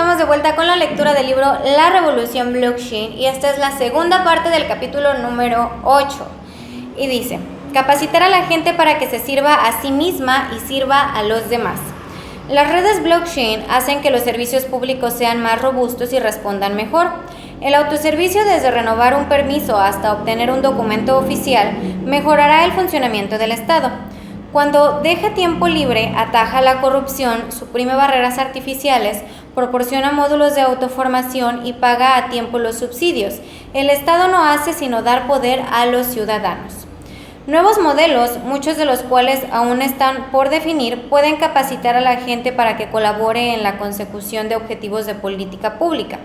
estamos de vuelta con la lectura del libro La Revolución Blockchain y esta es la segunda parte del capítulo número 8. Y dice, capacitar a la gente para que se sirva a sí misma y sirva a los demás. Las redes blockchain hacen que los servicios públicos sean más robustos y respondan mejor. El autoservicio, desde renovar un permiso hasta obtener un documento oficial, mejorará el funcionamiento del Estado. Cuando deja tiempo libre, ataja la corrupción, suprime barreras artificiales, proporciona módulos de autoformación y paga a tiempo los subsidios. El Estado no hace sino dar poder a los ciudadanos. Nuevos modelos, muchos de los cuales aún están por definir, pueden capacitar a la gente para que colabore en la consecución de objetivos de política pública.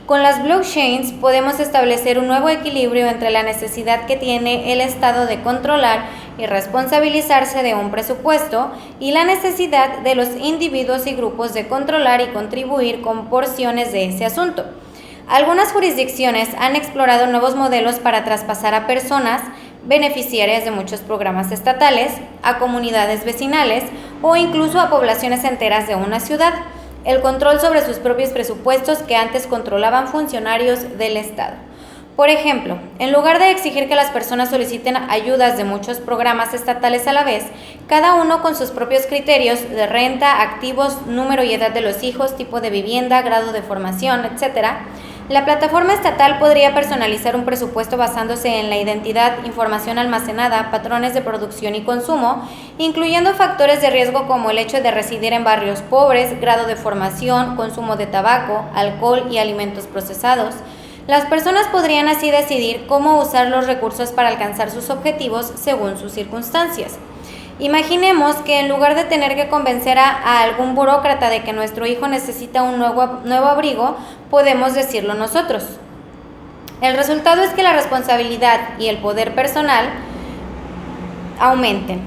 Con las blockchains podemos establecer un nuevo equilibrio entre la necesidad que tiene el Estado de controlar y responsabilizarse de un presupuesto y la necesidad de los individuos y grupos de controlar y contribuir con porciones de ese asunto. Algunas jurisdicciones han explorado nuevos modelos para traspasar a personas beneficiarias de muchos programas estatales, a comunidades vecinales o incluso a poblaciones enteras de una ciudad, el control sobre sus propios presupuestos que antes controlaban funcionarios del Estado. Por ejemplo, en lugar de exigir que las personas soliciten ayudas de muchos programas estatales a la vez, cada uno con sus propios criterios de renta, activos, número y edad de los hijos, tipo de vivienda, grado de formación, etc., la plataforma estatal podría personalizar un presupuesto basándose en la identidad, información almacenada, patrones de producción y consumo, incluyendo factores de riesgo como el hecho de residir en barrios pobres, grado de formación, consumo de tabaco, alcohol y alimentos procesados. Las personas podrían así decidir cómo usar los recursos para alcanzar sus objetivos según sus circunstancias. Imaginemos que en lugar de tener que convencer a algún burócrata de que nuestro hijo necesita un nuevo abrigo, podemos decirlo nosotros. El resultado es que la responsabilidad y el poder personal aumenten.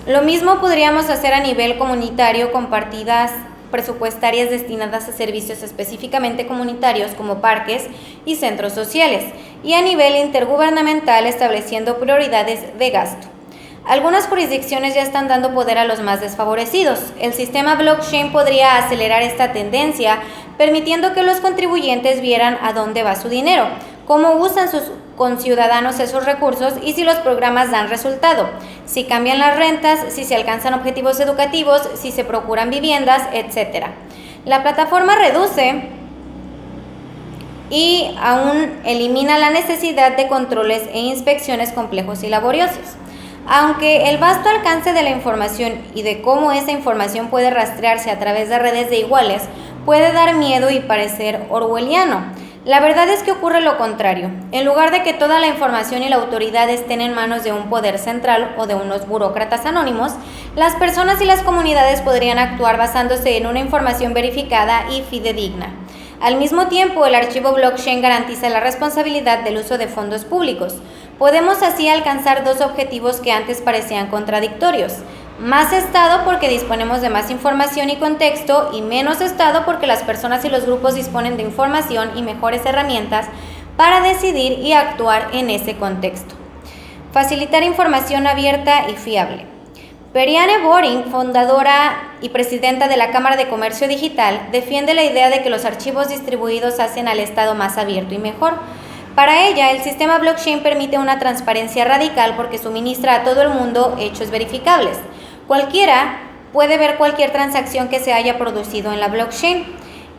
Lo mismo podríamos hacer a nivel comunitario con partidas presupuestarias destinadas a servicios específicamente comunitarios como parques y centros sociales, y a nivel intergubernamental estableciendo prioridades de gasto. Algunas jurisdicciones ya están dando poder a los más desfavorecidos. El sistema blockchain podría acelerar esta tendencia, permitiendo que los contribuyentes vieran a dónde va su dinero, cómo usan sus conciudadanos esos recursos y si los programas dan resultado, si cambian las rentas, si se alcanzan objetivos educativos, si se procuran viviendas, etc. La plataforma reduce y aún elimina la necesidad de controles e inspecciones complejos y laboriosos. Aunque el vasto alcance de la información y de cómo esa información puede rastrearse a través de redes de iguales puede dar miedo y parecer orwelliano, la verdad es que ocurre lo contrario. En lugar de que toda la información y la autoridad estén en manos de un poder central o de unos burócratas anónimos, las personas y las comunidades podrían actuar basándose en una información verificada y fidedigna. Al mismo tiempo, el archivo blockchain garantiza la responsabilidad del uso de fondos públicos. Podemos así alcanzar dos objetivos que antes parecían contradictorios: más Estado porque disponemos de más información y contexto, y menos Estado porque las personas y los grupos disponen de información y mejores herramientas para decidir y actuar en ese contexto. Facilitar información abierta y fiable. Perianne Boring, fundadora y presidenta de la Cámara de Comercio Digital, defiende la idea de que los archivos distribuidos hacen al Estado más abierto y mejor. Para ella, el sistema blockchain permite una transparencia radical porque suministra a todo el mundo hechos verificables. Cualquiera puede ver cualquier transacción que se haya producido en la blockchain.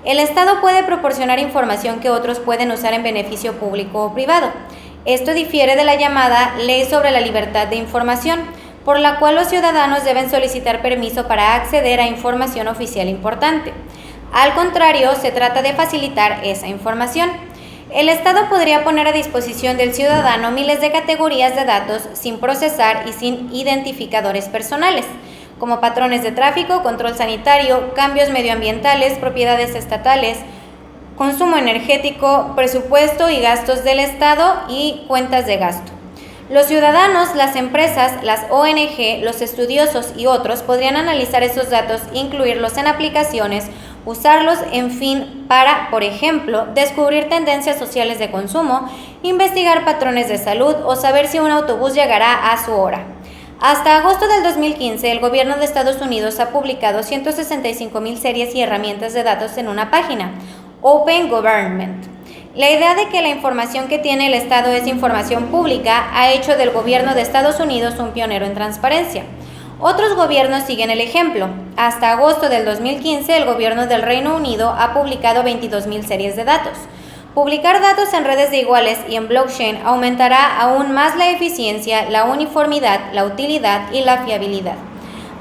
El Estado puede proporcionar información que otros pueden usar en beneficio público o privado. Esto difiere de la llamada Ley sobre la Libertad de Información, por la cual los ciudadanos deben solicitar permiso para acceder a información oficial importante. Al contrario, se trata de facilitar esa información. El Estado podría poner a disposición del ciudadano miles de categorías de datos sin procesar y sin identificadores personales, como patrones de tráfico, control sanitario, cambios medioambientales, propiedades estatales, consumo energético, presupuesto y gastos del Estado y cuentas de gasto. Los ciudadanos, las empresas, las ONG, los estudiosos y otros podrían analizar esos datos, incluirlos en aplicaciones, usarlos, en fin, para, por ejemplo, descubrir tendencias sociales de consumo, investigar patrones de salud o saber si un autobús llegará a su hora. Hasta agosto del 2015, el gobierno de Estados Unidos ha publicado 165,000 series y herramientas de datos en una página, Open Government. La idea de que la información que tiene el Estado es información pública ha hecho del gobierno de Estados Unidos un pionero en transparencia. Otros gobiernos siguen el ejemplo. Hasta agosto del 2015, el gobierno del Reino Unido ha publicado 22,000 series de datos. Publicar datos en redes de iguales y en blockchain aumentará aún más la eficiencia, la uniformidad, la utilidad y la fiabilidad.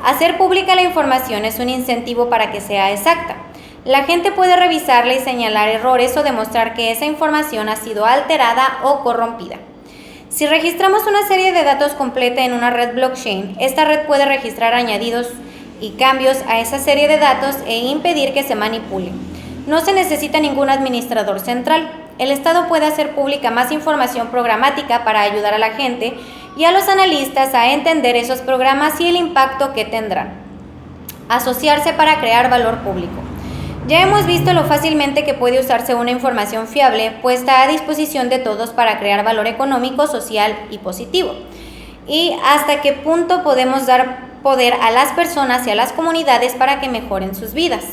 Hacer pública la información es un incentivo para que sea exacta. La gente puede revisarla y señalar errores o demostrar que esa información ha sido alterada o corrompida. Si registramos una serie de datos completa en una red blockchain, esta red puede registrar añadidos y cambios a esa serie de datos e impedir que se manipule. No se necesita ningún administrador central. El Estado puede hacer pública más información programática para ayudar a la gente y a los analistas a entender esos programas y el impacto que tendrán. Asociarse para crear valor público. Ya hemos visto lo fácilmente que puede usarse una información fiable puesta a disposición de todos para crear valor económico, social y positivo. Y hasta qué punto podemos dar poder a las personas y a las comunidades para que mejoren sus vidas.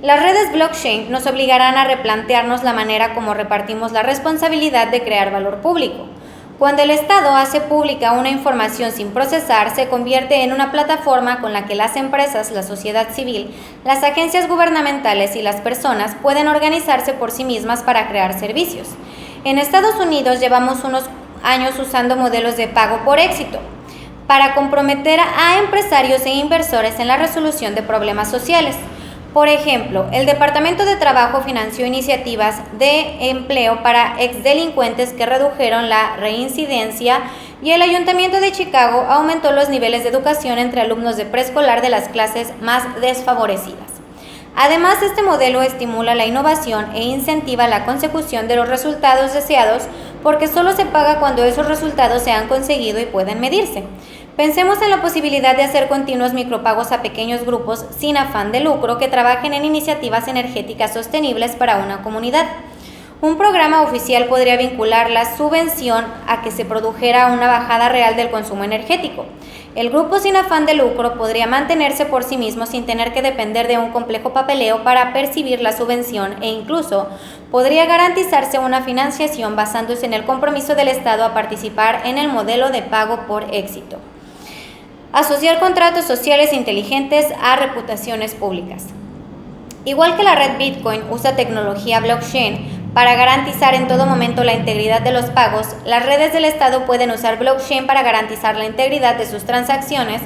Las redes blockchain nos obligarán a replantearnos la manera como repartimos la responsabilidad de crear valor público. Cuando el Estado hace pública una información sin procesar, se convierte en una plataforma con la que las empresas, la sociedad civil, las agencias gubernamentales y las personas pueden organizarse por sí mismas para crear servicios. En Estados Unidos llevamos unos años usando modelos de pago por éxito para comprometer a empresarios e inversores en la resolución de problemas sociales. Por ejemplo, el Departamento de Trabajo financió iniciativas de empleo para exdelincuentes que redujeron la reincidencia y el Ayuntamiento de Chicago aumentó los niveles de educación entre alumnos de preescolar de las clases más desfavorecidas. Además, este modelo estimula la innovación e incentiva la consecución de los resultados deseados porque solo se paga cuando esos resultados se han conseguido y pueden medirse. Pensemos en la posibilidad de hacer continuos micropagos a pequeños grupos sin afán de lucro que trabajen en iniciativas energéticas sostenibles para una comunidad. Un programa oficial podría vincular la subvención a que se produjera una bajada real del consumo energético. El grupo sin afán de lucro podría mantenerse por sí mismo sin tener que depender de un complejo papeleo para percibir la subvención e incluso podría garantizarse una financiación basándose en el compromiso del Estado a participar en el modelo de pago por éxito. Asociar contratos sociales inteligentes a reputaciones públicas. Igual que la red Bitcoin usa tecnología blockchain para garantizar en todo momento la integridad de los pagos, las redes del Estado pueden usar blockchain para garantizar la integridad de sus transacciones,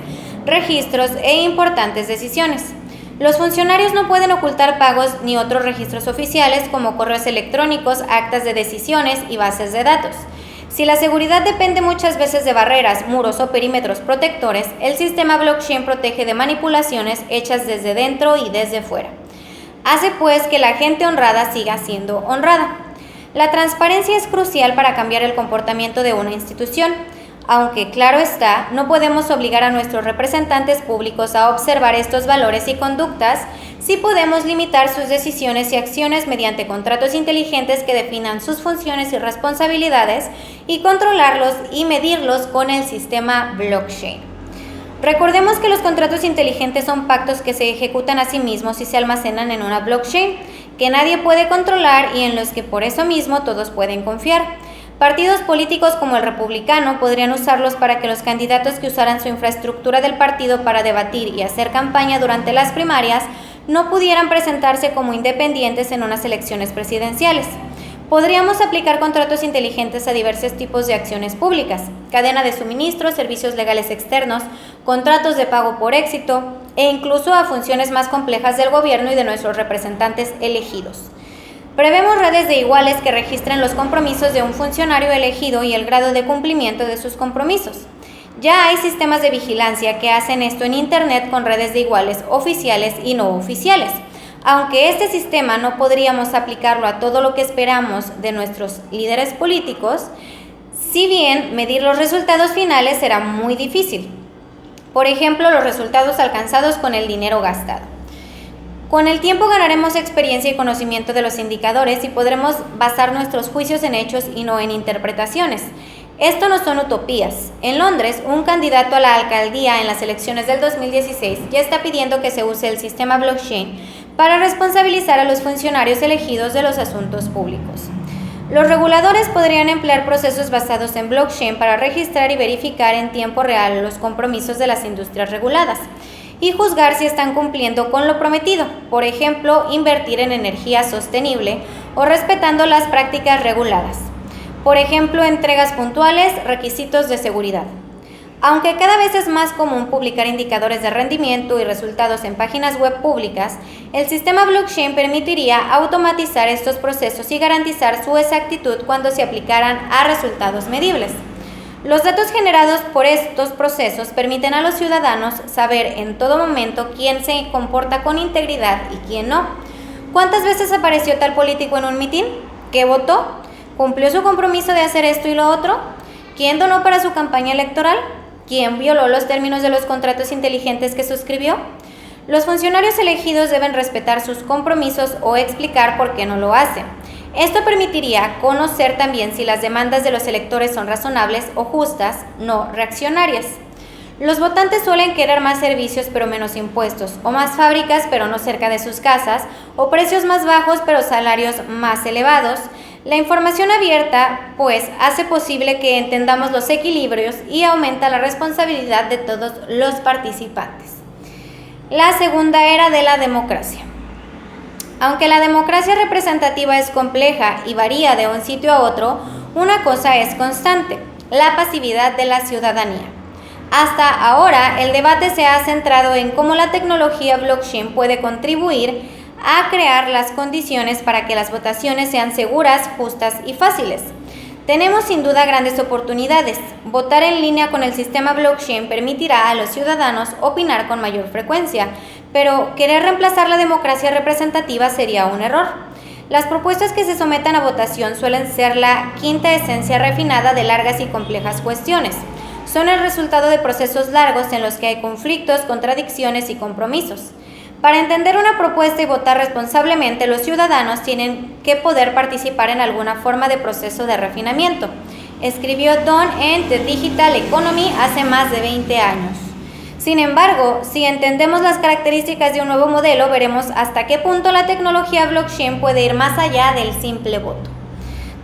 registros e importantes decisiones. Los funcionarios no pueden ocultar pagos ni otros registros oficiales como correos electrónicos, actas de decisiones y bases de datos. Si la seguridad depende muchas veces de barreras, muros o perímetros protectores, el sistema blockchain protege de manipulaciones hechas desde dentro y desde fuera. Hace pues que la gente honrada siga siendo honrada. La transparencia es crucial para cambiar el comportamiento de una institución, aunque claro está, no podemos obligar a nuestros representantes públicos a observar estos valores y conductas, sí podemos limitar sus decisiones y acciones mediante contratos inteligentes que definan sus funciones y responsabilidades y controlarlos y medirlos con el sistema blockchain. Recordemos que los contratos inteligentes son pactos que se ejecutan a sí mismos y se almacenan en una blockchain que nadie puede controlar y en los que por eso mismo todos pueden confiar. Partidos políticos como el republicano podrían usarlos para que los candidatos que usaran su infraestructura del partido para debatir y hacer campaña durante las primarias no pudieran presentarse como independientes en unas elecciones presidenciales. Podríamos aplicar contratos inteligentes a diversos tipos de acciones públicas, cadena de suministro, servicios legales externos, contratos de pago por éxito e incluso a funciones más complejas del gobierno y de nuestros representantes elegidos. Prevemos redes de iguales que registren los compromisos de un funcionario elegido y el grado de cumplimiento de sus compromisos. Ya hay sistemas de vigilancia que hacen esto en Internet con redes de iguales oficiales y no oficiales. Aunque este sistema no podríamos aplicarlo a todo lo que esperamos de nuestros líderes políticos, si bien medir los resultados finales será muy difícil. Por ejemplo, los resultados alcanzados con el dinero gastado. Con el tiempo ganaremos experiencia y conocimiento de los indicadores y podremos basar nuestros juicios en hechos y no en interpretaciones. Esto no son utopías. En Londres, un candidato a la alcaldía en las elecciones del 2016 ya está pidiendo que se use el sistema blockchain para responsabilizar a los funcionarios elegidos de los asuntos públicos. Los reguladores podrían emplear procesos basados en blockchain para registrar y verificar en tiempo real los compromisos de las industrias reguladas y juzgar si están cumpliendo con lo prometido, por ejemplo, invertir en energía sostenible o respetando las prácticas reguladas. Por ejemplo, entregas puntuales, requisitos de seguridad. Aunque cada vez es más común publicar indicadores de rendimiento y resultados en páginas web públicas, el sistema blockchain permitiría automatizar estos procesos y garantizar su exactitud cuando se aplicaran a resultados medibles. Los datos generados por estos procesos permiten a los ciudadanos saber en todo momento quién se comporta con integridad y quién no. ¿Cuántas veces apareció tal político en un mitin? ¿Qué votó? ¿Cumplió su compromiso de hacer esto y lo otro? ¿Quién donó para su campaña electoral? ¿Quién violó los términos de los contratos inteligentes que suscribió? Los funcionarios elegidos deben respetar sus compromisos o explicar por qué no lo hacen. Esto permitiría conocer también si las demandas de los electores son razonables o justas, no reaccionarias. Los votantes suelen querer más servicios pero menos impuestos, o más fábricas pero no cerca de sus casas, o precios más bajos pero salarios más elevados. La información abierta, pues, hace posible que entendamos los equilibrios y aumenta la responsabilidad de todos los participantes. La segunda era de la democracia. Aunque la democracia representativa es compleja y varía de un sitio a otro, una cosa es constante: la pasividad de la ciudadanía. Hasta ahora, el debate se ha centrado en cómo la tecnología blockchain puede contribuir a crear las condiciones para que las votaciones sean seguras, justas y fáciles. Tenemos sin duda grandes oportunidades. Votar en línea con el sistema blockchain permitirá a los ciudadanos opinar con mayor frecuencia, pero querer reemplazar la democracia representativa sería un error. Las propuestas que se sometan a votación suelen ser la quinta esencia refinada de largas y complejas cuestiones. Son el resultado de procesos largos en los que hay conflictos, contradicciones y compromisos. Para entender una propuesta y votar responsablemente, los ciudadanos tienen que poder participar en alguna forma de proceso de refinamiento, escribió Don en The Digital Economy hace más de 20 años. Sin embargo, si entendemos las características de un nuevo modelo, veremos hasta qué punto la tecnología blockchain puede ir más allá del simple voto.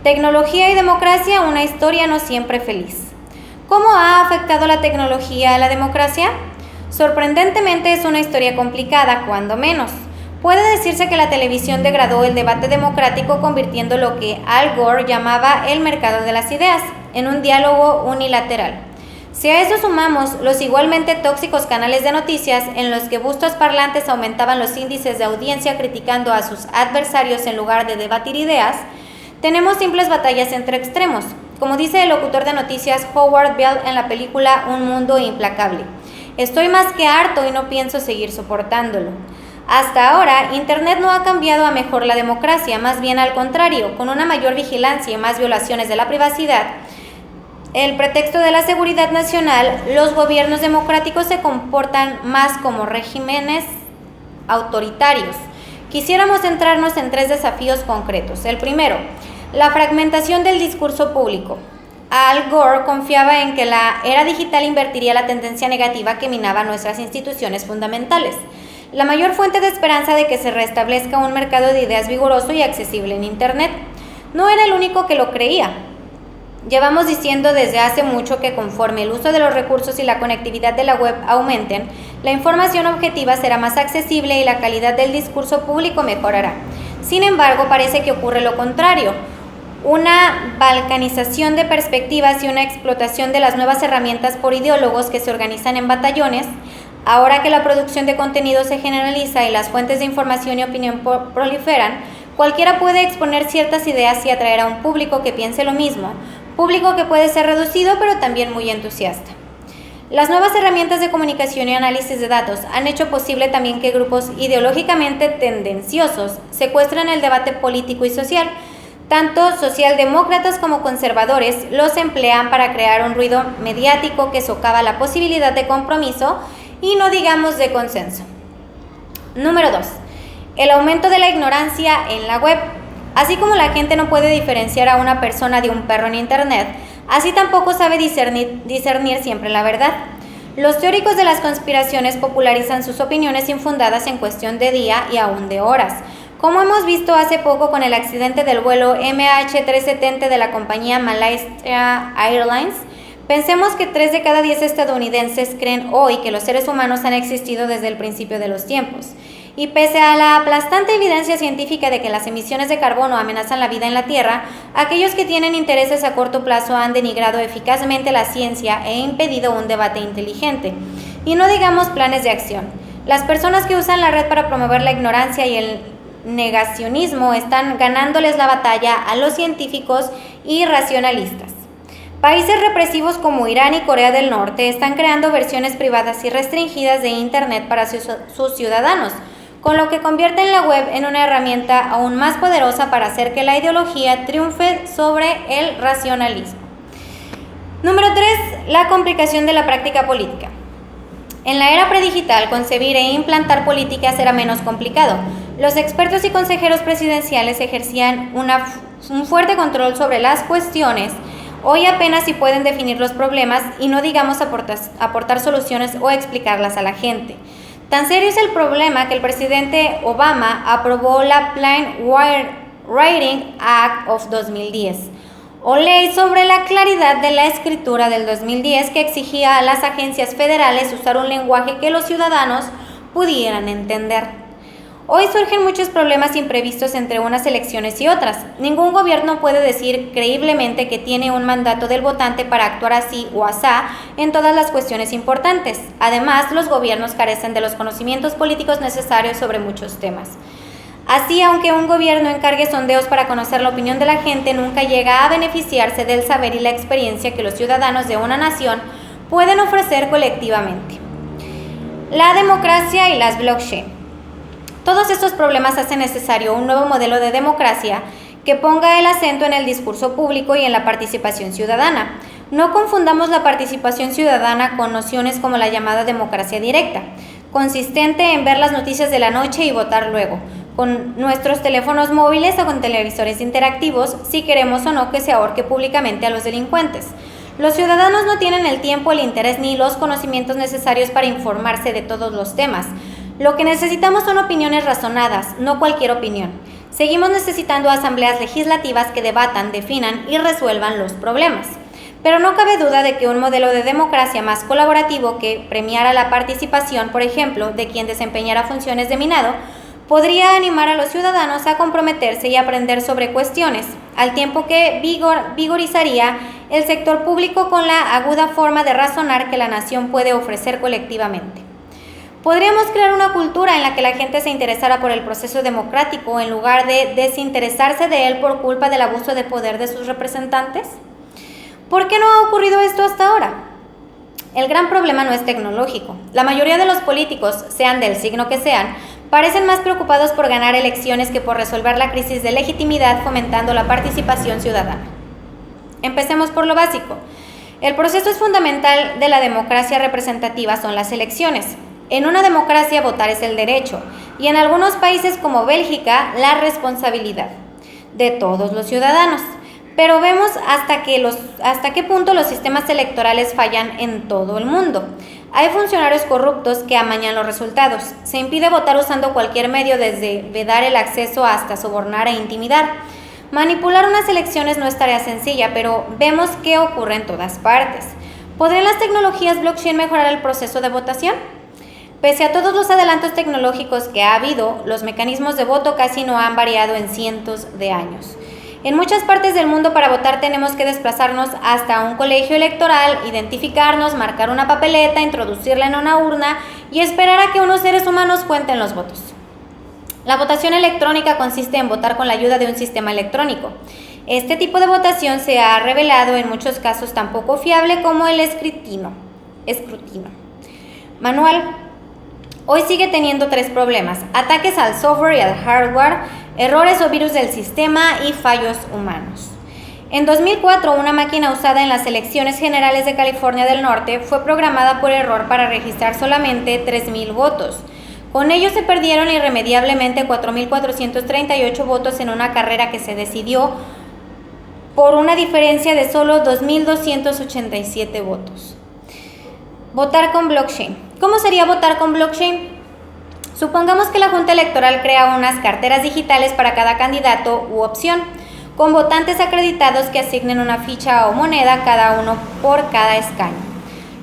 Tecnología y democracia, una historia no siempre feliz. ¿Cómo ha afectado la tecnología a la democracia? Sorprendentemente es una historia complicada, cuando menos. Puede decirse que la televisión degradó el debate democrático, convirtiendo lo que Al Gore llamaba el mercado de las ideas en un diálogo unilateral. Si a eso sumamos los igualmente tóxicos canales de noticias en los que bustos parlantes aumentaban los índices de audiencia criticando a sus adversarios en lugar de debatir ideas, tenemos simples batallas entre extremos, como dice el locutor de noticias Howard Bell en la película Un mundo implacable. Estoy más que harto y no pienso seguir soportándolo. Hasta ahora, Internet no ha cambiado a mejor la democracia, más bien al contrario, con una mayor vigilancia y más violaciones de la privacidad. El pretexto de la seguridad nacional, los gobiernos democráticos se comportan más como regímenes autoritarios. Quisiéramos centrarnos en 3 desafíos concretos. El primero, la fragmentación del discurso público. Al Gore confiaba en que la era digital invertiría la tendencia negativa que minaba nuestras instituciones fundamentales, la mayor fuente de esperanza de que se restablezca un mercado de ideas vigoroso y accesible en Internet. No era el único que lo creía. Llevamos diciendo desde hace mucho que conforme el uso de los recursos y la conectividad de la web aumenten, la información objetiva será más accesible y la calidad del discurso público mejorará. Sin embargo, parece que ocurre lo contrario. Una balcanización de perspectivas y una explotación de las nuevas herramientas por ideólogos que se organizan en batallones. Ahora que la producción de contenido se generaliza y las fuentes de información y opinión proliferan, cualquiera puede exponer ciertas ideas y atraer a un público que piense lo mismo, público que puede ser reducido pero también muy entusiasta. Las nuevas herramientas de comunicación y análisis de datos han hecho posible también que grupos ideológicamente tendenciosos secuestren el debate político y social. Tanto socialdemócratas como conservadores los emplean para crear un ruido mediático que socava la posibilidad de compromiso y no digamos de consenso. Número 2. El aumento de la ignorancia en la web. Así como la gente no puede diferenciar a una persona de un perro en Internet, Así tampoco sabe discernir siempre la verdad. Los teóricos de las conspiraciones popularizan sus opiniones infundadas en cuestión de día y aún de horas, como hemos visto hace poco con el accidente del vuelo MH370 de la compañía Malaysia Airlines. Pensemos que 3 de cada 10 estadounidenses creen hoy que los seres humanos han existido desde el principio de los tiempos. Y pese a la aplastante evidencia científica de que las emisiones de carbono amenazan la vida en la Tierra, aquellos que tienen intereses a corto plazo han denigrado eficazmente la ciencia e impedido un debate inteligente. Y no digamos planes de acción. Las personas que usan la red para promover la ignorancia y el negacionismo están ganándoles la batalla a los científicos y racionalistas. Países represivos como Irán y Corea del Norte están creando versiones privadas y restringidas de Internet para sus ciudadanos, con lo que convierten la web en una herramienta aún más poderosa para hacer que la ideología triunfe sobre el racionalismo. Número 3. La complicación de la práctica política. En la era predigital, concebir e implantar políticas era menos complicado. Los expertos y consejeros presidenciales ejercían un fuerte control sobre las cuestiones. Hoy apenas si pueden definir los problemas y no digamos aportar soluciones o explicarlas a la gente. Tan serio es el problema que el presidente Obama aprobó la Plain Writing Act of 2010, o ley sobre la claridad de la escritura del 2010, que exigía a las agencias federales usar un lenguaje que los ciudadanos pudieran entender. Hoy surgen muchos problemas imprevistos entre unas elecciones y otras. Ningún gobierno puede decir creíblemente que tiene un mandato del votante para actuar así o asá en todas las cuestiones importantes. Además, los gobiernos carecen de los conocimientos políticos necesarios sobre muchos temas. Así, aunque un gobierno encargue sondeos para conocer la opinión de la gente, nunca llega a beneficiarse del saber y la experiencia que los ciudadanos de una nación pueden ofrecer colectivamente. La democracia y las blockchain. Todos estos problemas hacen necesario un nuevo modelo de democracia que ponga el acento en el discurso público y en la participación ciudadana. No confundamos la participación ciudadana con nociones como la llamada democracia directa, consistente en ver las noticias de la noche y votar luego, con nuestros teléfonos móviles o con televisores interactivos, si queremos o no que se ahorque públicamente a los delincuentes. Los ciudadanos no tienen el tiempo, el interés ni los conocimientos necesarios para informarse de todos los temas. Lo que necesitamos son opiniones razonadas, no cualquier opinión. Seguimos necesitando asambleas legislativas que debatan, definan y resuelvan los problemas. Pero no cabe duda de que un modelo de democracia más colaborativo que premiara la participación, por ejemplo, de quien desempeñara funciones de minado, podría animar a los ciudadanos a comprometerse y aprender sobre cuestiones, al tiempo que vigorizaría el sector público con la aguda forma de razonar que la nación puede ofrecer colectivamente. ¿Podríamos crear una cultura en la que la gente se interesara por el proceso democrático en lugar de desinteresarse de él por culpa del abuso de poder de sus representantes? ¿Por qué no ha ocurrido esto hasta ahora? El gran problema no es tecnológico. La mayoría de los políticos, sean del signo que sean, parecen más preocupados por ganar elecciones que por resolver la crisis de legitimidad fomentando la participación ciudadana. Empecemos por lo básico. El proceso fundamental de la democracia representativa son las elecciones. En una democracia votar es el derecho y en algunos países como Bélgica la responsabilidad de todos los ciudadanos. Pero vemos hasta qué punto los sistemas electorales fallan en todo el mundo. Hay funcionarios corruptos que amañan los resultados. Se impide votar usando cualquier medio, desde vedar el acceso hasta sobornar e intimidar. Manipular unas elecciones no es tarea sencilla, pero vemos que ocurre en todas partes. ¿Podrían las tecnologías blockchain mejorar el proceso de votación? Pese a todos los adelantos tecnológicos que ha habido, los mecanismos de voto casi no han variado en cientos de años. En muchas partes del mundo para votar tenemos que desplazarnos hasta un colegio electoral, identificarnos, marcar una papeleta, introducirla en una urna y esperar a que unos seres humanos cuenten los votos. La votación electrónica consiste en votar con la ayuda de un sistema electrónico. Este tipo de votación se ha revelado en muchos casos tan poco fiable como el escrutinio manual. Hoy sigue teniendo 3 problemas: ataques al software y al hardware, errores o virus del sistema y fallos humanos. En 2004, una máquina usada en las elecciones generales de California del Norte fue programada por error para registrar solamente 3,000 votos. Con ello se perdieron irremediablemente 4,438 votos en una carrera que se decidió por una diferencia de solo 2.287 votos. Votar con blockchain. ¿Cómo sería votar con blockchain? Supongamos que la Junta Electoral crea unas carteras digitales para cada candidato u opción, con votantes acreditados que asignen una ficha o moneda cada uno por cada escaño.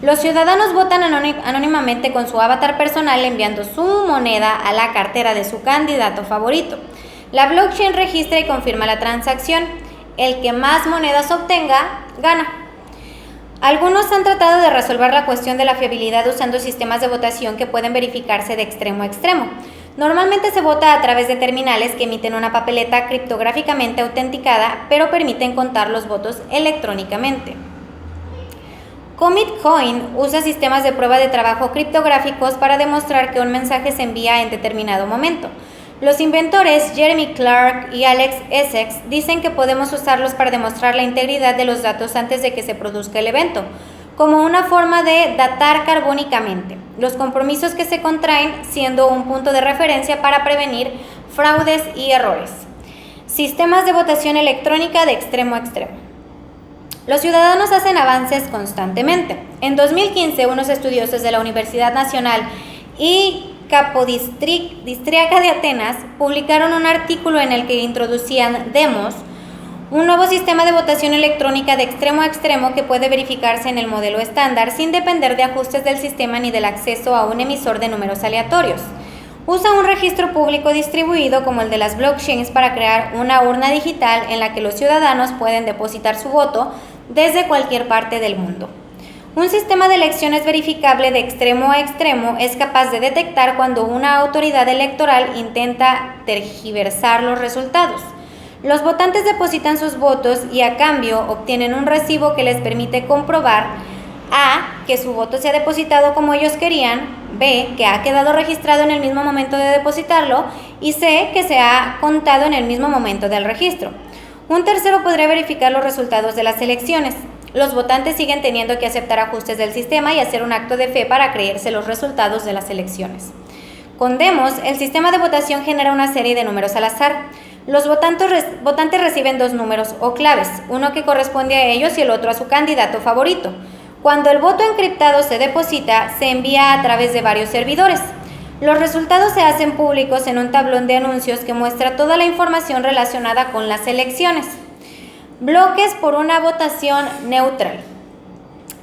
Los ciudadanos votan anónimamente con su avatar personal enviando su moneda a la cartera de su candidato favorito. La blockchain registra y confirma la transacción. El que más monedas obtenga, gana. Algunos han tratado de resolver la cuestión de la fiabilidad usando sistemas de votación que pueden verificarse de extremo a extremo. Normalmente se vota a través de terminales que emiten una papeleta criptográficamente autenticada, pero permiten contar los votos electrónicamente. Commit.Coin usa sistemas de prueba de trabajo criptográficos para demostrar que un mensaje se envía en determinado momento. Los inventores Jeremy Clark y Alex Essex dicen que podemos usarlos para demostrar la integridad de los datos antes de que se produzca el evento, como una forma de datar carbónicamente los compromisos que se contraen, siendo un punto de referencia para prevenir fraudes y errores. Sistemas de votación electrónica de extremo a extremo. Los ciudadanos hacen avances constantemente. En 2015, unos estudiosos de la Universidad Nacional y Capodistriaca de Atenas publicaron un artículo en el que introducían Demos, un nuevo sistema de votación electrónica de extremo a extremo que puede verificarse en el modelo estándar sin depender de ajustes del sistema ni del acceso a un emisor de números aleatorios. Usa un registro público distribuido como el de las blockchains para crear una urna digital en la que los ciudadanos pueden depositar su voto desde cualquier parte del mundo. Un sistema de elecciones verificable de extremo a extremo es capaz de detectar cuando una autoridad electoral intenta tergiversar los resultados. Los votantes depositan sus votos y a cambio obtienen un recibo que les permite comprobar A, que su voto se ha depositado como ellos querían, B, que ha quedado registrado en el mismo momento de depositarlo y C, que se ha contado en el mismo momento del registro. Un tercero podría verificar los resultados de las elecciones. Los votantes siguen teniendo que aceptar ajustes del sistema y hacer un acto de fe para creerse los resultados de las elecciones. Con Demos, el sistema de votación genera una serie de números al azar. Los votantes reciben dos números o claves, uno que corresponde a ellos y el otro a su candidato favorito. Cuando el voto encriptado se deposita, se envía a través de varios servidores. Los resultados se hacen públicos en un tablón de anuncios que muestra toda la información relacionada con las elecciones. Bloques por una votación neutral.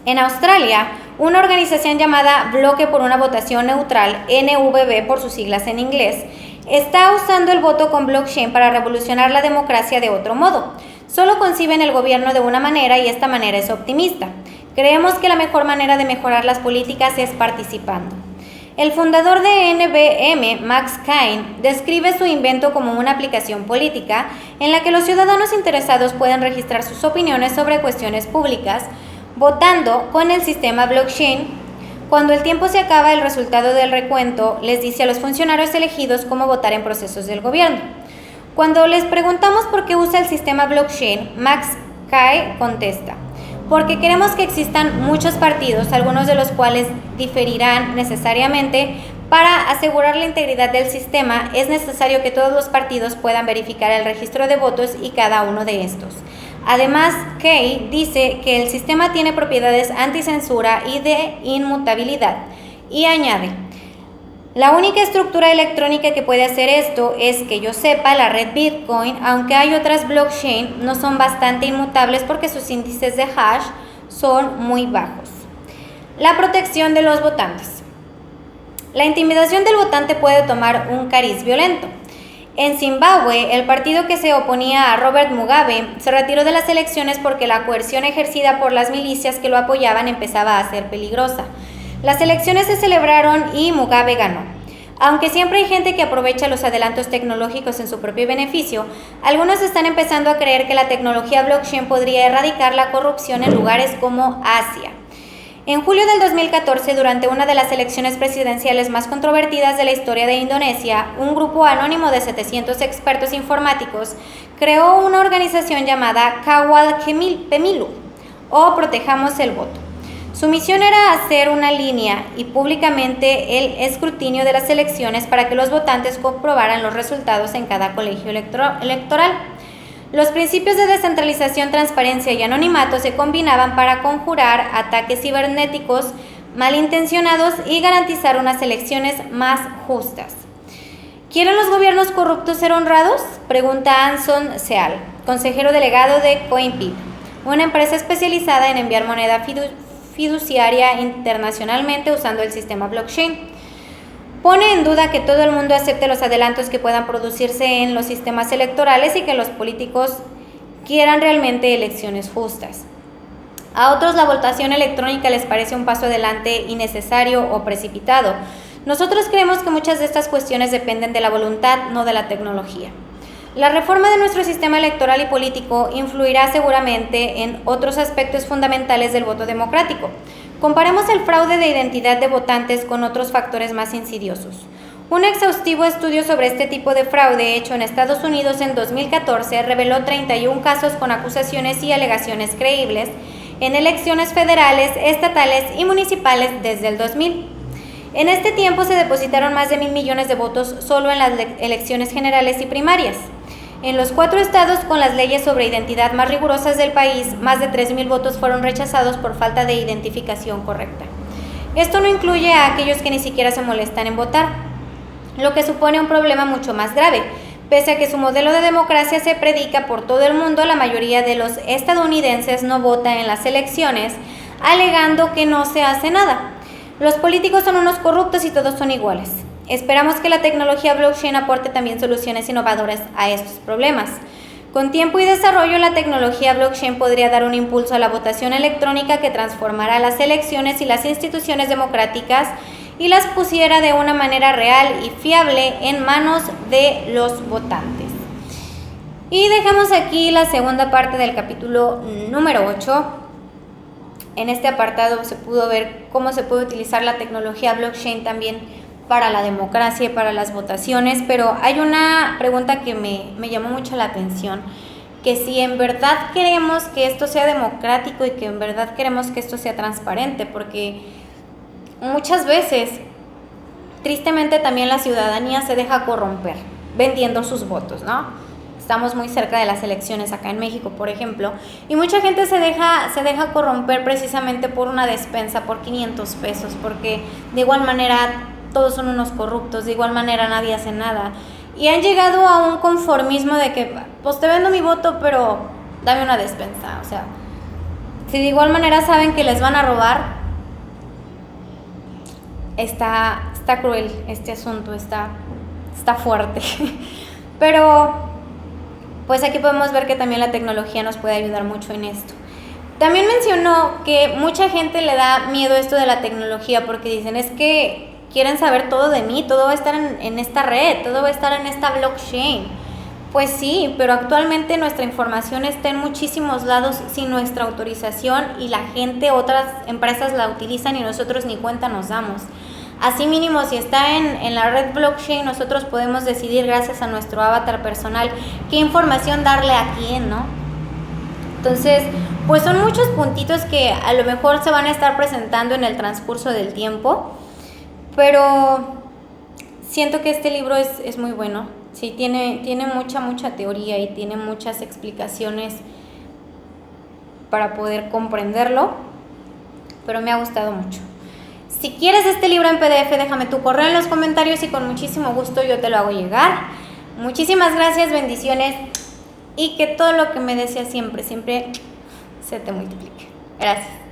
En Australia, una organización llamada Bloque por una votación neutral, NVB por sus siglas en inglés, está usando el voto con blockchain para revolucionar la democracia de otro modo. Solo conciben el gobierno de una manera y esta manera es optimista. Creemos que la mejor manera de mejorar las políticas es participando. El fundador de NBM, Max Kane, describe su invento como una aplicación política en la que los ciudadanos interesados pueden registrar sus opiniones sobre cuestiones públicas, votando con el sistema blockchain. Cuando el tiempo se acaba, el resultado del recuento les dice a los funcionarios elegidos cómo votar en procesos del gobierno. Cuando les preguntamos por qué usa el sistema blockchain, Max Kane contesta: porque queremos que existan muchos partidos, algunos de los cuales diferirán necesariamente. Para asegurar la integridad del sistema, es necesario que todos los partidos puedan verificar el registro de votos y cada uno de estos. Además, Kay dice que el sistema tiene propiedades anticensura y de inmutabilidad, y añade: la única estructura electrónica que puede hacer esto es que yo sepa, la red Bitcoin, aunque hay otras blockchain, no son bastante inmutables porque sus índices de hash son muy bajos. La protección de los votantes. La intimidación del votante puede tomar un cariz violento. En Zimbabue, el partido que se oponía a Robert Mugabe se retiró de las elecciones porque la coerción ejercida por las milicias que lo apoyaban empezaba a ser peligrosa. Las elecciones se celebraron y Mugabe ganó. Aunque siempre hay gente que aprovecha los adelantos tecnológicos en su propio beneficio, algunos están empezando a creer que la tecnología blockchain podría erradicar la corrupción en lugares como Asia. En julio del 2014, durante una de las elecciones presidenciales más controvertidas de la historia de Indonesia, un grupo anónimo de 700 expertos informáticos creó una organización llamada Kawal Pemilu, o Protejamos el Voto. Su misión era hacer una línea y públicamente el escrutinio de las elecciones para que los votantes comprobaran los resultados en cada colegio electoral. Los principios de descentralización, transparencia y anonimato se combinaban para conjurar ataques cibernéticos malintencionados y garantizar unas elecciones más justas. ¿Quieren los gobiernos corruptos ser honrados?, pregunta Anson Seal, consejero delegado de CoinPip, una empresa especializada en enviar moneda fiduciaria internacionalmente usando el sistema blockchain. Pone en duda que todo el mundo acepte los adelantos que puedan producirse en los sistemas electorales y que los políticos quieran realmente elecciones justas. A otros la votación electrónica les parece un paso adelante innecesario o precipitado. Nosotros creemos que muchas de estas cuestiones dependen de la voluntad, no de la tecnología. La reforma de nuestro sistema electoral y político influirá seguramente en otros aspectos fundamentales del voto democrático. Comparemos el fraude de identidad de votantes con otros factores más insidiosos. Un exhaustivo estudio sobre este tipo de fraude hecho en Estados Unidos en 2014 reveló 31 casos con acusaciones y alegaciones creíbles en elecciones federales, estatales y municipales desde el 2000. En este tiempo se depositaron más de 1.000 millones de votos solo en las elecciones generales y primarias. En los 4 estados con las leyes sobre identidad más rigurosas del país, más de 3.000 votos fueron rechazados por falta de identificación correcta. Esto no incluye a aquellos que ni siquiera se molestan en votar, lo que supone un problema mucho más grave. Pese a que su modelo de democracia se predica por todo el mundo, la mayoría de los estadounidenses no vota en las elecciones, alegando que no se hace nada. Los políticos son unos corruptos y todos son iguales. Esperamos que la tecnología blockchain aporte también soluciones innovadoras a estos problemas. Con tiempo y desarrollo, la tecnología blockchain podría dar un impulso a la votación electrónica que transformará las elecciones y las instituciones democráticas y las pusiera de una manera real y fiable en manos de los votantes. Y dejamos aquí la segunda parte del capítulo número 8. En este apartado se pudo ver cómo se puede utilizar la tecnología blockchain también para la democracia y para las votaciones, pero hay una pregunta que me llamó mucho la atención, que si en verdad queremos que esto sea democrático y que en verdad queremos que esto sea transparente, porque muchas veces, tristemente también la ciudadanía se deja corromper vendiendo sus votos, ¿no? Estamos muy cerca de las elecciones acá en México, por ejemplo, y mucha gente se deja corromper precisamente por una despensa, por 500 pesos, porque de igual manera todos son unos corruptos, de igual manera nadie hace nada. Y han llegado a un conformismo de que, pues te vendo mi voto, pero dame una despensa. O sea, si de igual manera saben que les van a robar, está cruel este asunto, está fuerte. Pero pues aquí podemos ver que también la tecnología nos puede ayudar mucho en esto. También mencionó que mucha gente le da miedo esto de la tecnología porque dicen, es que quieren saber todo de mí, todo va a estar en esta red, todo va a estar en esta blockchain. Pues sí, pero actualmente nuestra información está en muchísimos lados sin nuestra autorización y la gente, otras empresas la utilizan y nosotros ni cuenta nos damos. Así mínimo, si está en la red blockchain, nosotros podemos decidir gracias a nuestro avatar personal qué información darle a quién, ¿no? Entonces, pues son muchos puntitos que a lo mejor se van a estar presentando en el transcurso del tiempo, pero siento que este libro es muy bueno. Sí, tiene mucha teoría y tiene muchas explicaciones para poder comprenderlo, pero me ha gustado mucho. Si quieres este libro en PDF, déjame tu correo en los comentarios y con muchísimo gusto yo te lo hago llegar. Muchísimas gracias, bendiciones y que todo lo que me deseas siempre se te multiplique. Gracias.